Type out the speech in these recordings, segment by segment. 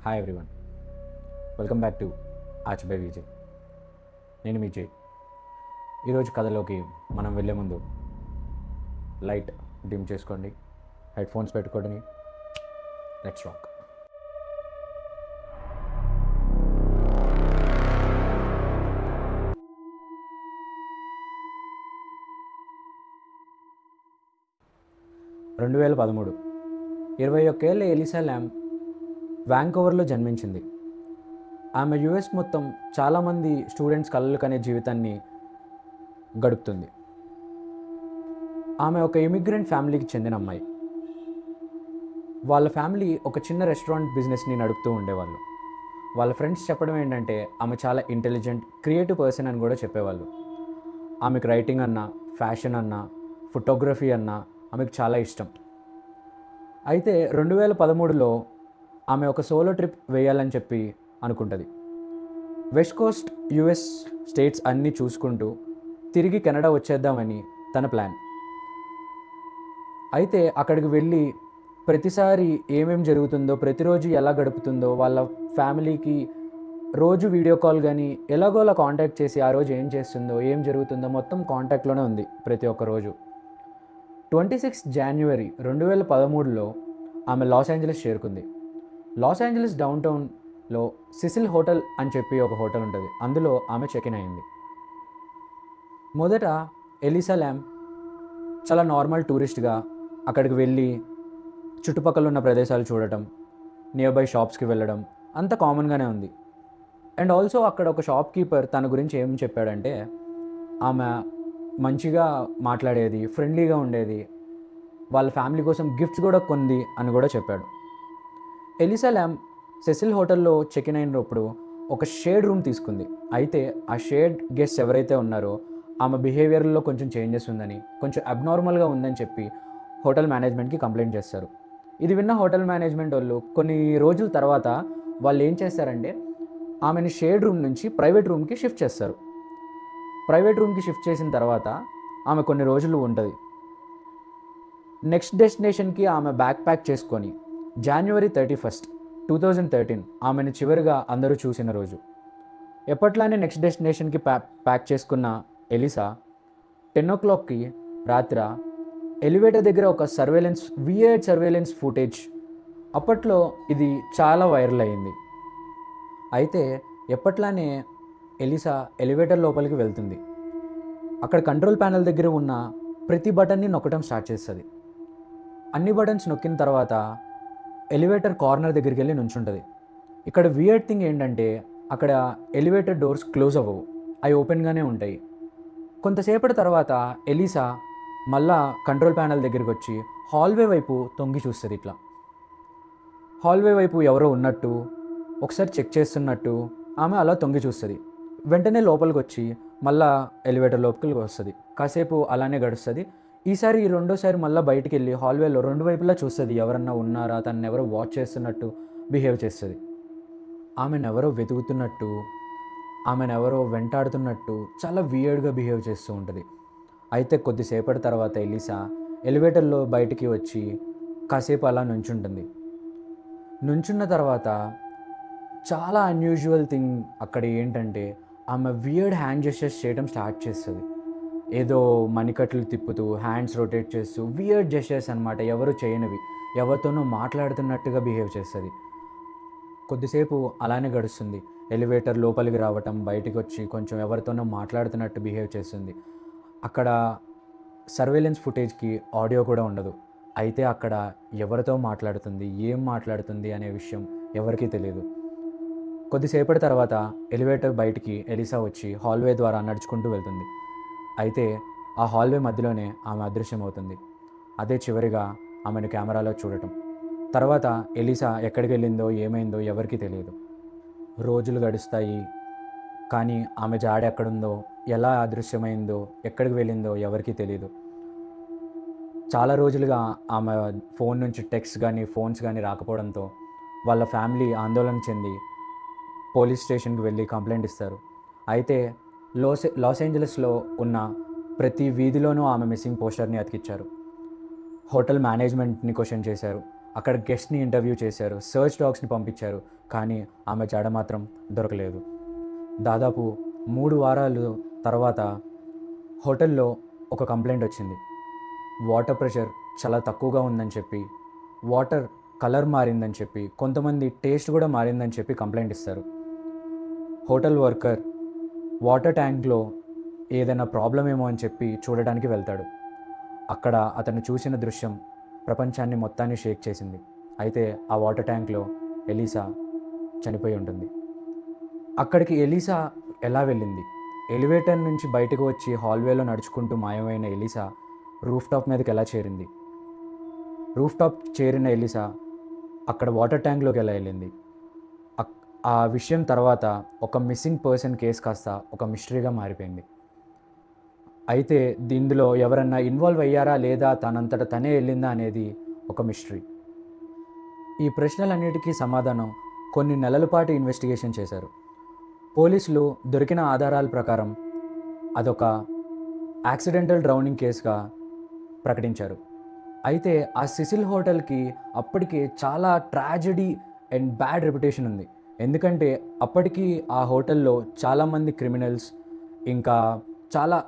Hi everyone, welcome back to ఆచ్ by Vijay. నేను మీ జై. ఈరోజు కథలోకి మనం వెళ్ళే ముందు లైట్ డిమ్ చేసుకోండి, హెడ్ ఫోన్స్ పెట్టుకోండి. Let's rock. రెండు 21 ఏళ్ల ఎలిసా ల్యామ్ వ్యాంకోవర్లో జన్మించింది. ఆమె యుఎస్ మొత్తం చాలామంది స్టూడెంట్స్ కలలు కనే జీవితాన్ని గడుపుతుంది. ఆమె ఒక ఇమిగ్రెంట్ ఫ్యామిలీకి చెందిన అమ్మాయి. వాళ్ళ ఫ్యామిలీ ఒక చిన్న రెస్టారెంట్ బిజినెస్ని నడుపుతూ ఉండేవాళ్ళు. వాళ్ళ ఫ్రెండ్స్ చెప్పడం ఏంటంటే ఆమె చాలా ఇంటెలిజెంట్, క్రియేటివ్ పర్సన్ అని కూడా చెప్పేవాళ్ళు. ఆమెకు రైటింగ్ అన్నా, ఫ్యాషన్ అన్నా, ఫోటోగ్రఫీ అన్నా ఆమెకు చాలా ఇష్టం. అయితే 2013లో ఆమె ఒక సోలో ట్రిప్ వేయాలని చెప్పి అనుకుంటుంది. వెస్ట్ కోస్ట్ యుఎస్ స్టేట్స్ అన్నీ చూసుకుంటూ తిరిగి కెనడా వచ్చేద్దామని తన ప్లాన్. అయితే అక్కడికి వెళ్ళి ప్రతిసారి ఏమేం జరుగుతుందో, ప్రతిరోజు ఎలా గడుపుతుందో, వాళ్ళ ఫ్యామిలీకి రోజు వీడియో కాల్ కానీ ఎలాగోలా కాంటాక్ట్ చేసి ఆ రోజు ఏం చేస్తుందో, ఏం జరుగుతుందో మొత్తం కాంటాక్ట్లోనే ఉంది ప్రతి ఒక్క రోజు. 26 జనవరి 2013లో ఆమె లాస్ ఏంజలస్ చేరుకుంది. లాస్ ఏంజలస్ డౌన్ టౌన్లో సిసిల్ హోటల్ అని చెప్పి ఒక హోటల్ ఉంటుంది. అందులో ఆమె చెక్ ఇన్ అయింది. మొదట ఎలిసా ల్యామ్ చాలా నార్మల్ టూరిస్ట్గా అక్కడికి వెళ్ళి చుట్టుపక్కల ఉన్న ప్రదేశాలు చూడటం, నియర్ బై షాప్స్కి వెళ్ళడం అంత కామన్గానే ఉంది. అండ్ ఆల్సో అక్కడ ఒక షాప్ కీపర్ తన గురించి ఏం చెప్పాడంటే ఆమె మంచిగా మాట్లాడేది, ఫ్రెండ్లీగా ఉండేది, వాళ్ళ ఫ్యామిలీ కోసం గిఫ్ట్స్ కూడా కొంది అని కూడా చెప్పాడు. ఎలిసా ల్యామ్ సెసిల్ హోటల్లో చెక్ ఇన్ అయినప్పుడు ఒక షేడ్ రూమ్ తీసుకుంది. అయితే ఆ షేడ్ గెస్ట్ ఎవరైతే ఉన్నారో ఆమె బిహేవియర్లో కొంచెం చేంజెస్ ఉందని, కొంచెం అబ్నార్మల్గా ఉందని చెప్పి హోటల్ మేనేజ్మెంట్కి కంప్లైంట్ చేస్తారు. ఇది విన్న హోటల్ మేనేజ్మెంట్ వాళ్ళు కొన్ని రోజుల తర్వాత వాళ్ళు ఏం చేస్తారంటే ఆమెని షేడ్ రూమ్ నుంచి ప్రైవేట్ రూమ్కి షిఫ్ట్ చేస్తారు. ప్రైవేట్ రూమ్కి షిఫ్ట్ చేసిన తర్వాత ఆమె కొన్ని రోజులు ఉంటుంది. నెక్స్ట్ డెస్టినేషన్కి ఆమె బ్యాక్ ప్యాక్ చేసుకొని January 31, 2013 ఆమెను చివరిగా అందరూ చూసిన రోజు. ఎప్పట్లానే నెక్స్ట్ డెస్టినేషన్కి ప్యాక్ చేసుకున్న ఎలిసా 10 o'clockకి రాత్రి ఎలివేటర్ దగ్గర ఒక వియర్డ్ సర్వేలెన్స్ ఫుటేజ్, అప్పట్లో ఇది చాలా వైరల్ అయింది. అయితే ఎప్పట్లానే ఎలిసా ఎలివేటర్ లోపలికి వెళ్తుంది. అక్కడ కంట్రోల్ ప్యానెల్ దగ్గర ఉన్న ప్రతి బటన్ని నొక్కడం స్టార్ట్ చేస్తుంది. అన్ని బటన్స్ నొక్కిన తర్వాత ఎలివేటర్ కార్నర్ దగ్గరికి వెళ్ళి నుంచుంటుంది. ఇక్కడ వియర్డ్ థింగ్ ఏంటంటే అక్కడ ఎలివేటర్ డోర్స్ క్లోజ్ అవ్వవు, అవి ఓపెన్గానే ఉంటాయి. కొంతసేపటి తర్వాత ఎలిసా మళ్ళా కంట్రోల్ ప్యానెల్ దగ్గరికి వచ్చి హాల్వే వైపు తొంగి చూస్తుంది. ఇట్లా హాల్వే వైపు ఎవరో ఉన్నట్టు, ఒకసారి చెక్ చేస్తున్నట్టు ఆమె అలా తొంగి చూస్తుంది. వెంటనే లోపలికి వచ్చి మళ్ళా ఎలివేటర్ లోపలికి వస్తుంది. కాసేపు అలానే గడుస్తుంది. ఈసారి రెండోసారి మళ్ళీ బయటికి వెళ్ళి హాల్వేలో రెండు వైపులా చూస్తుంది, ఎవరన్నా ఉన్నారా, తను ఎవరో వాచ్ చేస్తున్నట్టు బిహేవ్ చేస్తుంది. ఆమెనెవరో వెతుకుతున్నట్టు, ఆమెనెవరో వెంటాడుతున్నట్టు చాలా వియర్డ్గా బిహేవ్ చేస్తూ ఉంటుంది. అయితే కొద్దిసేపటి తర్వాత ఎలిసా ఎలివేటర్లో బయటికి వచ్చి కాసేపు అలా నుంచుంటుంది. నుంచున్న తర్వాత చాలా అన్యూజువల్ థింగ్ అక్కడ ఏంటంటే ఆమె వియర్డ్ హ్యాండ్ జెస్చర్స్ చేయడం స్టార్ట్ చేస్తుంది. ఏదో మణికట్లు తిప్పుతూ, హ్యాండ్స్ రొటేట్ చేస్తూ వియర్డ్ జెస్చర్స్ అనమాట, ఎవరు చేయనివి, ఎవరితోనో మాట్లాడుతున్నట్టుగా బిహేవ్ చేస్తుంది. కొద్దిసేపు అలానే గడుస్తుంది. ఎలివేటర్ లోపలికి రావటం, బయటికి వచ్చి కొంచెం ఎవరితోనో మాట్లాడుతున్నట్టు బిహేవ్ చేస్తుంది. అక్కడ సర్వేలెన్స్ ఫుటేజ్కి ఆడియో కూడా ఉండదు. అయితే అక్కడ ఎవరితో మాట్లాడుతుంది, ఏం మాట్లాడుతుంది అనే విషయం ఎవరికీ తెలియదు. కొద్దిసేపటి తర్వాత ఎలివేటర్ బయటికి ఎలిసా వచ్చి హాల్వే ద్వారా నడుచుకుంటూ వెళ్తుంది. అయితే ఆ హాల్వే మధ్యలోనే ఆమె అదృశ్యం అవుతుంది. అదే చివరిగా ఆమెను కెమెరాలో చూడటం. తర్వాత ఎలిసా ఎక్కడికి వెళ్ళిందో, ఏమైందో ఎవరికీ తెలియదు. రోజులు గడుస్తాయి, కానీ ఆమె జాడ ఎక్కడుందో, ఎలా అదృశ్యమైందో, ఎక్కడికి వెళ్ళిందో ఎవరికీ తెలియదు. చాలా రోజులుగా ఆమె ఫోన్ నుంచి టెక్స్ట్ కానీ ఫోన్స్ కానీ రాకపోవడంతో వాళ్ళ ఫ్యామిలీ ఆందోళన చెంది పోలీస్ స్టేషన్కి వెళ్ళి కంప్లైంట్ ఇస్తారు. అయితే లాస్ ఏంజలస్లో ఉన్న ప్రతి వీధిలోనూ ఆమె మిస్సింగ్ పోస్టర్ని అతికిచ్చారు. హోటల్ మేనేజ్మెంట్ని క్వశ్చన్ చేశారు. అక్కడ గెస్ట్ని ఇంటర్వ్యూ చేశారు, సర్చ్ డాగ్స్ని పంపించారు, కానీ ఆమె జాడ మాత్రం దొరకలేదు. దాదాపు 3 వారాలు తర్వాత హోటల్లో ఒక కంప్లైంట్ వచ్చింది. వాటర్ ప్రెషర్ చాలా తక్కువగా ఉందని చెప్పి, వాటర్ కలర్ మారిందని చెప్పి, కొంతమంది టేస్ట్ కూడా మారిందని చెప్పి కంప్లైంట్ ఇస్తారు. హోటల్ వర్కర్ వాటర్ ట్యాంక్లో ఏదైనా ప్రాబ్లం ఏమో అని చెప్పి చూడడానికి వెళ్తాడు. అక్కడ అతను చూసిన దృశ్యం ప్రపంచాన్ని మొత్తాన్ని షేక్ చేసింది. అయితే ఆ వాటర్ ట్యాంక్లో ఎలీసా చనిపోయి ఉంటుంది. అక్కడికి ఎలీసా ఎలా వెళ్ళింది? ఎలివేటర్ నుంచి బయటకు వచ్చి హాల్వేలో నడుచుకుంటూ మాయమైన ఎలీసా రూఫ్ టాప్ మీదకి ఎలా చేరింది? రూఫ్ టాప్ చేరిన ఎలీసా అక్కడ వాటర్ ట్యాంక్లోకి ఎలా వెళ్ళింది? ఆ విషయం తర్వాత ఒక మిస్సింగ్ పర్సన్ కేసు కాస్త ఒక మిస్టరీగా మారిపోయింది. అయితే దీనిలో ఎవరన్నా ఇన్వాల్వ్ అయ్యారా లేదా తనంతట తనే వెళ్ళిందా అనేది ఒక మిస్టరీ. ఈ ప్రశ్నలన్నిటికీ సమాధానం కొన్ని నెలల పాటు ఇన్వెస్టిగేషన్ చేశారు. పోలీసులు దొరికిన ఆధారాల ప్రకారం అదొక యాక్సిడెంటల్ డ్రౌనింగ్ కేసుగా ప్రకటించారు. అయితే ఆ సిసిల్ హోటల్కి అప్పటికే చాలా ట్రాజెడీ అండ్ బ్యాడ్ రెప్యుటేషన్ ఉంది. ఎందుకంటే అప్పటికి ఆ హోటల్లో చాలామంది క్రిమినల్స్, ఇంకా చాలా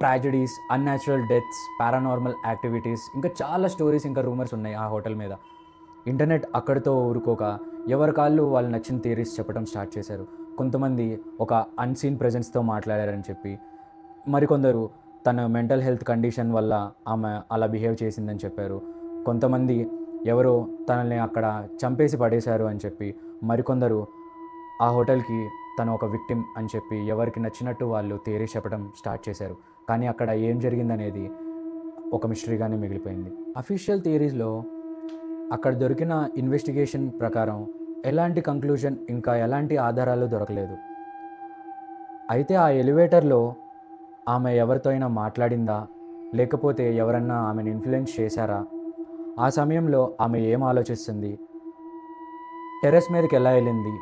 ట్రాజెడీస్, అన్యాచురల్ డెత్స్, పారానార్మల్ యాక్టివిటీస్, ఇంకా చాలా స్టోరీస్, ఇంకా రూమర్స్ ఉన్నాయి ఆ హోటల్ మీద. ఇంటర్నెట్ అక్కడితో ఊరుకోక ఎవరి కాళ్ళు వాళ్ళు నచ్చిన థియరీస్ చెప్పడం స్టార్ట్ చేశారు. కొంతమంది ఒక అన్సీన్ ప్రెజెన్స్తో మాట్లాడారని చెప్పి, మరికొందరు తన మెంటల్ హెల్త్ కండిషన్ వల్ల ఆమె అలా బిహేవ్ చేసిందని చెప్పారు. కొంతమంది ఎవరో తనని అక్కడ చంపేసి పడేశారు అని చెప్పి, మరికొందరు ఆ హోటల్కి తను ఒక విక్టిమ్ అని చెప్పి ఎవరికి నచ్చినట్టు వాళ్ళు థియరీ చెప్పడం స్టార్ట్ చేశారు. కానీ అక్కడ ఏం జరిగిందనేది ఒక మిస్టరీగానే మిగిలిపోయింది. అఫీషియల్ థియరీస్లో అక్కడ దొరికిన ఇన్వెస్టిగేషన్ ప్రకారం ఎలాంటి కంక్లూజన్ ఇంకా ఎలాంటి ఆధారాలు దొరకలేదు. అయితే ఆ ఎలివేటర్లో ఆమె ఎవరితో అయినా మాట్లాడిందా, లేకపోతే ఎవరన్నా ఆమెను ఇన్ఫ్లుయెన్స్ చేశారా? ఆ సమయంలో ఆమె ఏం ఆలోచిస్తుంది? టెర్రస్ మీదకి ఎలా వెళ్ళింది?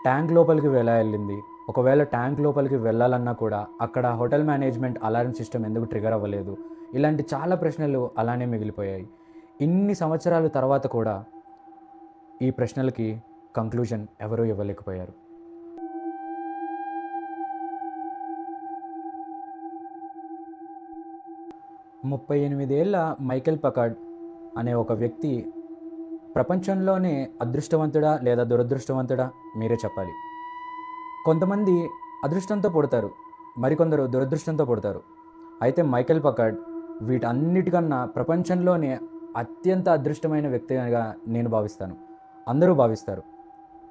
ట్యాంక్ లోపలికి ఎలా వెళ్ళింది? ఒకవేళ ట్యాంక్ లోపలికి వెళ్ళాలన్నా కూడా అక్కడ హోటల్ మేనేజ్మెంట్ అలారం సిస్టమ్ ఎందుకు ట్రిగర్ అవ్వలేదు? ఇలాంటి చాలా ప్రశ్నలు అలానే మిగిలిపోయాయి. ఇన్ని సంవత్సరాల తర్వాత కూడా ఈ ప్రశ్నలకి కంక్లూజన్ ఎవరూ ఇవ్వలేకపోయారు. 38 ఏళ్ల మైకేల్ పకార్డ్ అనే ఒక వ్యక్తి ప్రపంచంలోనే అదృష్టవంతుడా లేదా దురదృష్టవంతుడా మీరే చెప్పాలి. కొంతమంది అదృష్టంతో పుడతారు, మరికొందరు దురదృష్టంతో పుడతారు. అయితే మైకేల్ పకార్డ్ వీటన్నిటికన్నా ప్రపంచంలోనే అత్యంత అదృష్టమైన వ్యక్తిగా నేను భావిస్తాను. అందరూ భావిస్తారు.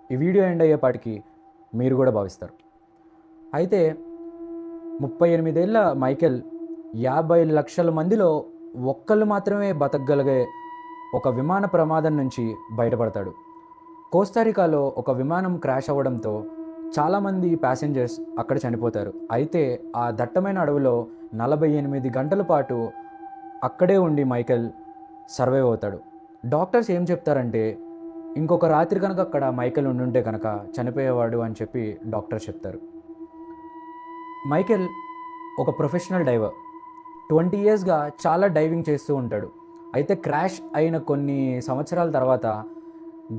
ఈ వీడియో ఎండ్ అయ్యేపాటికి మీరు కూడా భావిస్తారు. అయితే 38 ఏళ్ల మైకేల్ 50 లక్షల మందిలో ఒక్కళ్ళు మాత్రమే బతకగలిగే ఒక విమాన ప్రమాదం నుంచి బయటపడతాడు. కోస్టారికాలో ఒక విమానం క్రాష్ అవ్వడంతో చాలామంది ప్యాసింజర్స్ అక్కడ చనిపోతారు. అయితే ఆ దట్టమైన అడవిలో 48 గంటల పాటు అక్కడే ఉండి మైకేల్ సర్వైవ్ అవుతాడు. డాక్టర్స్ ఏం చెప్తారంటే ఇంకొక రాత్రి కనుక అక్కడ మైకేల్ ఉండుంటే కనుక చనిపోయేవాడు అని చెప్పి డాక్టర్స్ చెప్తారు. మైకేల్ ఒక ప్రొఫెషనల్ డైవర్. 20 ఇయర్స్గా చాలా డైవింగ్ చేస్తూ ఉంటాడు. అయితే క్రాష్ అయిన కొన్ని సంవత్సరాల తర్వాత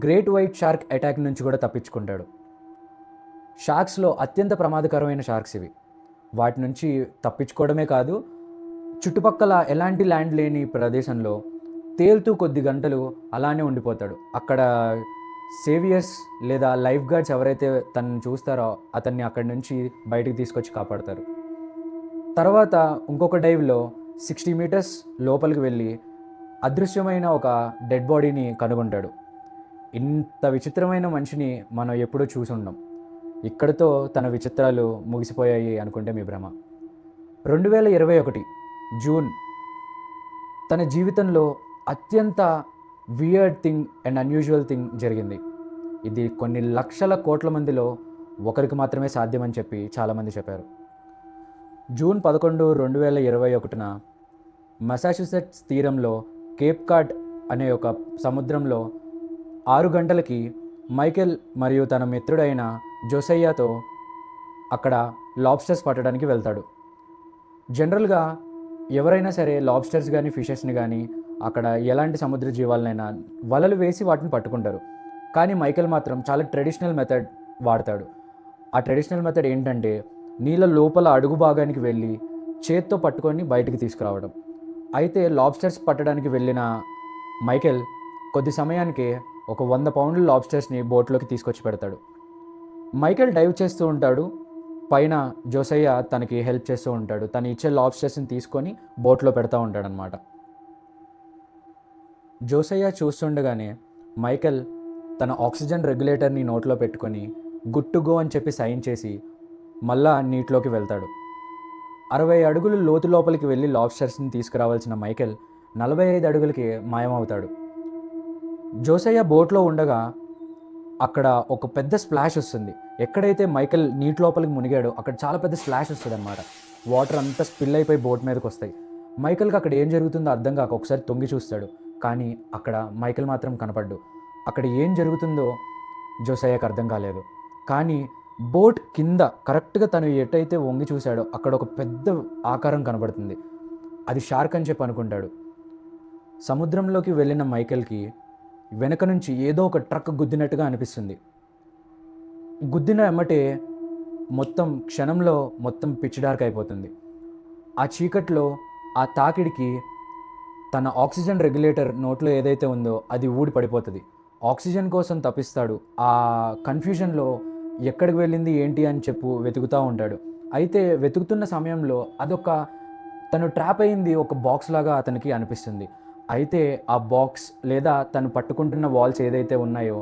గ్రేట్ వైట్ షార్క్ అటాక్ నుంచి కూడా తప్పించుకుంటాడు. షార్క్స్లో అత్యంత ప్రమాదకరమైన షార్క్స్ ఇవి. వాటి నుంచి తప్పించుకోవడమే కాదు, చుట్టుపక్కల ఎలాంటి ల్యాండ్ లేని ప్రదేశంలో తేలుతూ కొద్ది గంటలు అలానే ఉండిపోతాడు. అక్కడ సేవియర్స్ లేదా లైఫ్ గార్డ్స్ ఎవరైతే తనని చూస్తారో అతన్ని అక్కడి నుంచి బయటికి తీసుకొచ్చి కాపాడతారు. తర్వాత ఇంకొక డైవ్లో 60 మీటర్స్ లోపలికి వెళ్ళి అదృశ్యమైన ఒక డెడ్ బాడీని కనుగొంటాడు. ఇంత విచిత్రమైన మనిషిని మనం ఎప్పుడూ చూసుండం. ఇక్కడితో తన విచిత్రాలు ముగిసిపోయాయి అనుకుంటే మీ భ్రమ. 2021 జూన్ తన జీవితంలో అత్యంత weird thing and unusual thing జరిగింది. ఇది కొన్ని లక్షల కోట్ల మందిలో ఒకరికి మాత్రమే సాధ్యమని చెప్పి చాలామంది చెప్పారు. జూన్ 11, 2021 మసాచ్యుసెట్స్ తీరంలో కేప్ కాడ్ అనే ఒక సముద్రంలో 6 గంటలకి మైకేల్ మరియు తన మిత్రుడైన జోసయ్యాతో అక్కడ లాబ్స్టర్స్ పట్టడానికి వెళ్తాడు. జనరల్గా ఎవరైనా సరే లాబ్స్టర్స్ కానీ ఫిషెస్ని కానీ అక్కడ ఎలాంటి సముద్ర జీవాలనైనా వలలు వేసి వాటిని పట్టుకుంటారు. కానీ మైకేల్ మాత్రం చాలా ట్రెడిషనల్ మెథడ్ వాడతాడు. ఆ ట్రెడిషనల్ మెథడ్ ఏంటంటే నీళ్ళ లోపల అడుగు భాగానికి వెళ్ళి చేత్తో పట్టుకొని బయటికి తీసుకురావడం. అయితే లాబ్స్టర్స్ పట్టడానికి వెళ్ళిన మైకేల్ కొద్ది సమయానికి ఒక 100 పౌండ్ల లాబ్స్టర్స్ని బోట్లోకి తీసుకొచ్చి పెడతాడు. మైకేల్ డైవ్ చేస్తూ ఉంటాడు. పైన జోసయ్య తనకి హెల్ప్ చేస్తూ ఉంటాడు. తను ఇచ్చే లాబ్స్టర్స్ని తీసుకొని బోట్లో పెడతా ఉంటాడనమాట. జోసయ్య చూస్తుండగానే మైకేల్ తన ఆక్సిజన్ రెగ్యులేటర్ని నోట్లో పెట్టుకొని గుడ్ టు గో అని చెప్పి సైన్ చేసి మళ్ళా నీటిలోకి వెళ్తాడు. 60 అడుగులు లోతు లోపలికి వెళ్ళి లాబ్స్టర్స్ని తీసుకురావాల్సిన మైకేల్ 45 అడుగులకి మాయమవుతాడు. జోసయ్య బోట్లో ఉండగా అక్కడ ఒక పెద్ద స్ప్లాష్ వస్తుంది. ఎక్కడైతే మైకేల్ నీటి లోపలికి మునిగాడో అక్కడ చాలా పెద్ద స్ప్లాష్ వస్తుంది అనమాట. వాటర్ అంతా స్పిల్ అయిపోయి బోట్ మీదకి వస్తాయి. మైకేల్కి అక్కడ ఏం జరుగుతుందో అర్థం కాక ఒకసారి తొంగి చూస్తాడు. కానీ అక్కడ మైకేల్ మాత్రం కనపడ్డు. అక్కడ ఏం జరుగుతుందో జోసయ్యకు అర్థం కాలేదు. కానీ బోట్ కింద కరెక్ట్గా తను ఎటైతే వంగి చూశాడో అక్కడ ఒక పెద్ద ఆకారం కనబడుతుంది. అది షార్క్ అని చెప్పి అనుకుంటాడు. సముద్రంలోకి వెళ్ళిన మైకేల్కి వెనక నుంచి ఏదో ఒక ట్రక్ గుద్దినట్టుగా అనిపిస్తుంది. గుద్దిన ఎమ్మటే మొత్తం క్షణంలో మొత్తం పిచ్ డార్క్ అయిపోతుంది. ఆ చీకట్లో ఆ తాకిడికి తన ఆక్సిజన్ రెగ్యులేటర్ నోట్లో ఏదైతే ఉందో అది ఊడి పడిపోతుంది. ఆక్సిజన్ కోసం తప్పిస్తాడు. ఆ కన్ఫ్యూజన్లో ఎక్కడికి వెళ్ళింది ఏంటి అని చెప్పు వెతుకుతూ ఉంటాడు. అయితే వెతుకుతున్న సమయంలో అదొక తను ట్రాప్ అయింది ఒక బాక్స్ లాగా అతనికి అనిపిస్తుంది. అయితే ఆ బాక్స్ లేదా తను పట్టుకుంటున్న వాల్స్ ఏదైతే ఉన్నాయో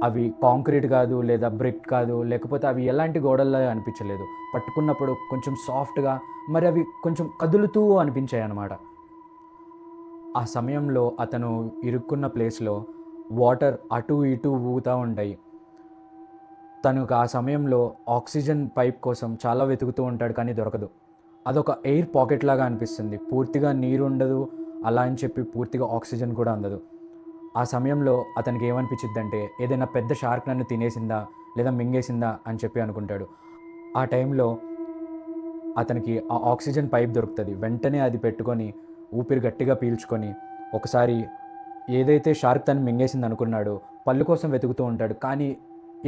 అవి కాంక్రీట్ కాదు, లేదా బ్రిక్ కాదు, లేకపోతే అవి ఎలాంటి గోడల్లా అనిపించలేదు. పట్టుకున్నప్పుడు కొంచెం సాఫ్ట్గా, మరి అవి కొంచెం కదులుతూ అనిపించాయి అన్నమాట. ఆ సమయంలో అతను ఇరుక్కున్న ప్లేస్లో వాటర్ అటు ఇటు ఊగుతూ ఉంటాయి. తనకు ఆ సమయంలో ఆక్సిజన్ పైప్ కోసం చాలా వెతుకుతూ ఉంటాడు, కానీ దొరకదు. అదొక ఎయిర్ పాకెట్ లాగా అనిపిస్తుంది. పూర్తిగా నీరు ఉండదు, అలా అని చెప్పి పూర్తిగా ఆక్సిజన్ కూడా అందదు. ఆ సమయంలో అతనికి ఏమనిపించిద్దంటే ఏదైనా పెద్ద షార్క్ నన్ను తినేసిందా లేదా మింగేసిందా అని చెప్పి అనుకుంటాడు. ఆ టైంలో అతనికి ఆ ఆక్సిజన్ పైప్ దొరుకుతుంది. వెంటనే అది పెట్టుకొని ఊపిరి గట్టిగా పీల్చుకొని ఒకసారి ఏదైతే షార్క్ తను మింగేసింది అనుకున్నాడో పళ్ళు కోసం వెతుకుతూ ఉంటాడు. కానీ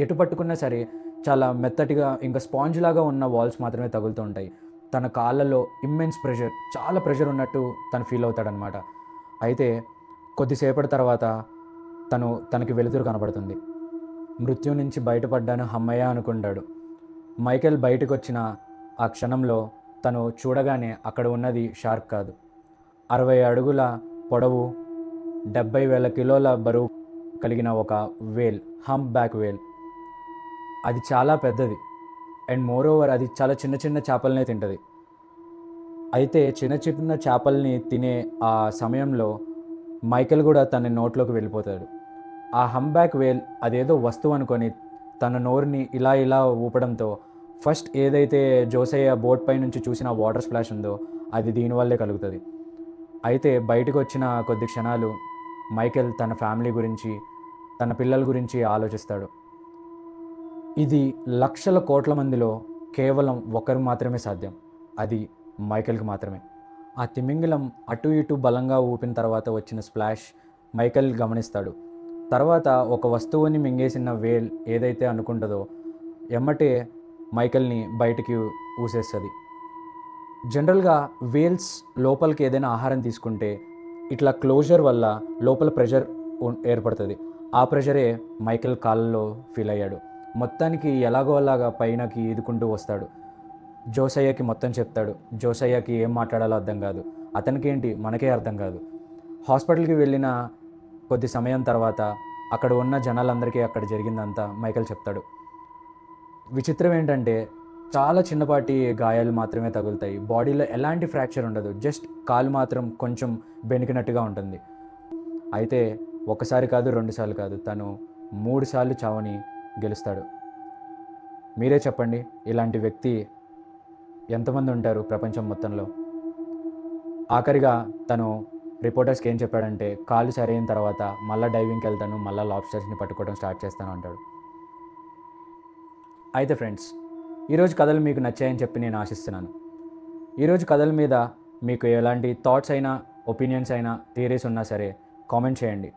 ఎటు పట్టుకున్నా సరే చాలా మెత్తటిగా ఇంకా స్పాంజ్ లాగా ఉన్న వాల్స్ మాత్రమే తగులుతూ ఉంటాయి. తన కాళ్ళలో ఇమ్మెన్స్ ప్రెషర్, చాలా ప్రెషర్ ఉన్నట్టు తను ఫీల్ అవుతాడనమాట. అయితే కొద్దిసేపటి తర్వాత తనకి వెలుతురు కనబడుతుంది. మృత్యు నుంచి బయటపడ్డాను హమ్మయ్య అనుకుంటాడు. మైకేల్ బయటకు వచ్చిన ఆ క్షణంలో తను చూడగానే అక్కడ ఉన్నది షార్క్ కాదు, 60 అడుగుల పొడవు, 70,000 కిలోల బరువు కలిగిన ఒక వేల్, హంప్ బ్యాక్ వేల్. అది చాలా పెద్దది అండ్ మోర్ ఓవర్ అది చాలా చిన్న చిన్న చేపలనే తింటుంది. అయితే చిన్న చిన్న చేపల్ని తినే ఆ సమయంలో మైకేల్ కూడా తన నోట్లోకి వెళ్ళిపోతాడు. ఆ హంబ్యాక్ వేల్ అదేదో వస్తువు అనుకొని తన నోరుని ఇలా ఇలా ఊపడంతో ఫస్ట్ ఏదైతే జోసయ్య బోట్ పై నుంచి చూసిన వాటర్ స్ప్లాష్ ఉందో అది దీనివల్లే కలుగుతుంది. అయితే బయటకు వచ్చిన కొద్ది క్షణాలు మైకేల్ తన ఫ్యామిలీ గురించి, తన పిల్లల గురించి ఆలోచిస్తాడు. ఇది లక్షల కోట్ల మందిలో కేవలం ఒకరు మాత్రమే సాధ్యం. అది మైకేల్కి మాత్రమే. ఆ తిమింగలం అటు ఇటు బలంగా ఊపిన తర్వాత వచ్చిన స్ప్లాష్ మైకేల్ గమనిస్తాడు. తర్వాత ఒక వస్తువుని మింగేసిన వేల్ ఏదైతే అనుకుంటుందో ఎమ్మటే మైకేల్ని బయటికి ఊసేస్తుంది. జనరల్గా వేల్స్ లోపలికి ఏదైనా ఆహారం తీసుకుంటే ఇట్లా క్లోజర్ వల్ల లోపల ప్రెషర్ ఏర్పడుతుంది. ఆ ప్రెషరే మైకేల్ కాళ్ళలో ఫీల్ అయ్యాడు. మొత్తానికి ఎలాగో అలాగా పైనకి ఈదుకుంటూ వస్తాడు. జోసయ్యకి మొత్తం చెప్తాడు. జోసయ్యకి ఏం మాట్లాడాలో అర్థం కాదు. అతనికి ఏంటి, మనకే అర్థం కాదు. హాస్పిటల్కి వెళ్ళిన కొద్ది సమయం తర్వాత అక్కడ ఉన్న జనాలందరికీ అక్కడ జరిగిందంతా మైకేల్ చెప్తాడు. విచిత్రం ఏంటంటే చాలా చిన్నపాటి గాయాలు మాత్రమే తగులుతాయి. బాడీలో ఎలాంటి ఫ్రాక్చర్ ఉండదు. జస్ట్ కాలు మాత్రం కొంచెం బెనికినట్టుగా ఉంటుంది. అయితే ఒకసారి కాదు, 2 సార్లు కాదు, తను 3 సార్లు చావుని గెలుస్తాడు. మీరే చెప్పండి, ఇలాంటి వ్యక్తి ఎంతమంది ఉంటారు ప్రపంచం మొత్తంలో? ఆఖరిగా తను రిపోర్టర్స్కి ఏం చెప్పాడంటే కాలు సరైన తర్వాత మళ్ళీ డైవింగ్కి వెళ్తాను, మళ్ళీ లాబ్స్టర్స్ని పట్టుకోవడం స్టార్ట్ చేస్తాను అంటాడు. అయితే ఫ్రెండ్స్, ఈరోజు కథలు మీకు నచ్చాయని చెప్పి నేను ఆశిస్తున్నాను. ఈరోజు కథల మీద మీకు ఎలాంటి థాట్స్ అయినా ఒపీనియన్స్ అయినా థియరీస్ ఉన్నా సరే కామెంట్ చేయండి.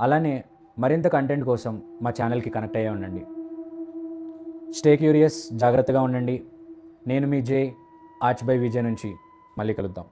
అలానే మరింత కంటెంట్ కోసం మా ఛానల్కి కనెక్ట్ అయ్యే ఉండండి. స్టే క్యూరియస్, జాగ్రత్తగా ఉండండి. నేను మీ జే ఆర్చ్ బై విజయ్ నుంచి మళ్ళీ కలుద్దాం.